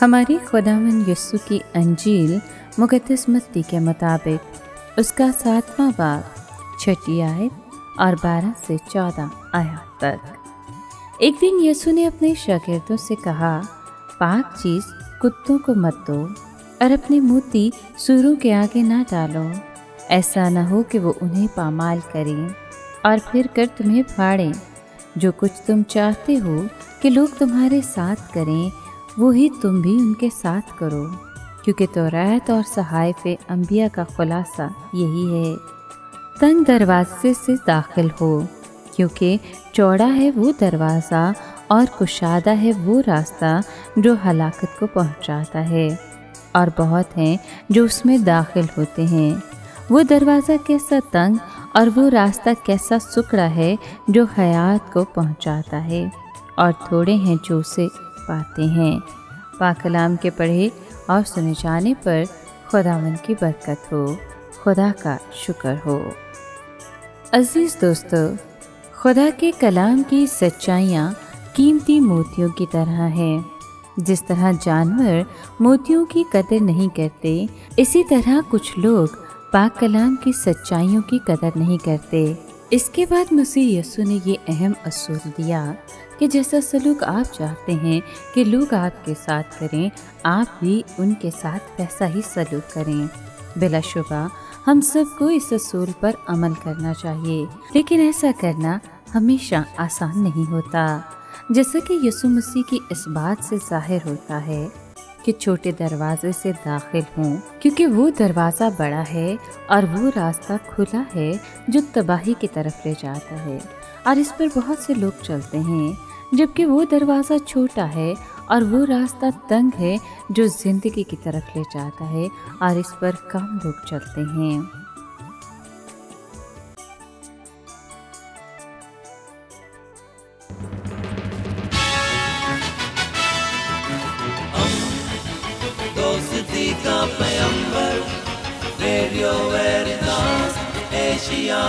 ہماری خداوند یسوع کی انجیل مقدس متی کے مطابق اس کا 7واں باب 6 آیت اور 12 سے 14 آیات تک۔ ایک دن یسوع نے اپنے شاگردوں سے کہا، پاک چیز کتوں کو مت دو اور اپنے موتی سوروں کے آگے نہ ڈالو، ایسا نہ ہو کہ وہ انہیں پامال کریں اور پھر کر تمہیں پھاڑیں۔ جو کچھ تم چاہتے ہو کہ لوگ تمہارے ساتھ کریں، وہی تم بھی ان کے ساتھ کرو، کیونکہ تورات اور صحائف انبیاء کا خلاصہ یہی ہے۔ تنگ دروازے سے داخل ہو، کیونکہ چوڑا ہے وہ دروازہ اور کشادہ ہے وہ راستہ جو ہلاکت کو پہنچاتا ہے، اور بہت ہیں جو اس میں داخل ہوتے ہیں۔ وہ دروازہ کیسا تنگ اور وہ راستہ کیسا سکڑا ہے جو حیات کو پہنچاتا ہے، اور تھوڑے ہیں جو اسے پاتے ہیں۔ پاک کلام کے پڑھے اور سنے جانے پر خداوند کی برکت ہو۔ خدا کا شکر ہو۔ عزیز دوستو، خدا کے کلام کی سچائیاں قیمتی موتیوں کی طرح ہیں۔ جس طرح جانور موتیوں کی قدر نہیں کرتے، اسی طرح کچھ لوگ پاک کلام کی سچائیوں کی قدر نہیں کرتے۔ اس کے بعد مسیح یسوع نے یہ اہم اصول دیا کہ جیسا سلوک آپ چاہتے ہیں کہ لوگ آپ کے ساتھ کریں، آپ بھی ان کے ساتھ ویسا ہی سلوک کریں۔ بلا شبہ ہم سب کو اس اصول پر عمل کرنا چاہیے، لیکن ایسا کرنا ہمیشہ آسان نہیں ہوتا، جیسا کہ یسوع مسیح کی اس بات سے ظاہر ہوتا ہے کہ چھوٹے دروازے سے داخل ہوں، کیونکہ وہ دروازہ بڑا ہے اور وہ راستہ کھلا ہے جو تباہی کی طرف لے جاتا ہے، اور اس پر بہت سے لوگ چلتے ہیں، جبکہ وہ دروازہ چھوٹا ہے اور وہ راستہ تنگ ہے جو زندگی کی طرف لے جاتا ہے، اور اس پر کم لوگ چلتے ہیں۔ دوستی کا پیمبر، ریڈیو ویریتاس ایشیا۔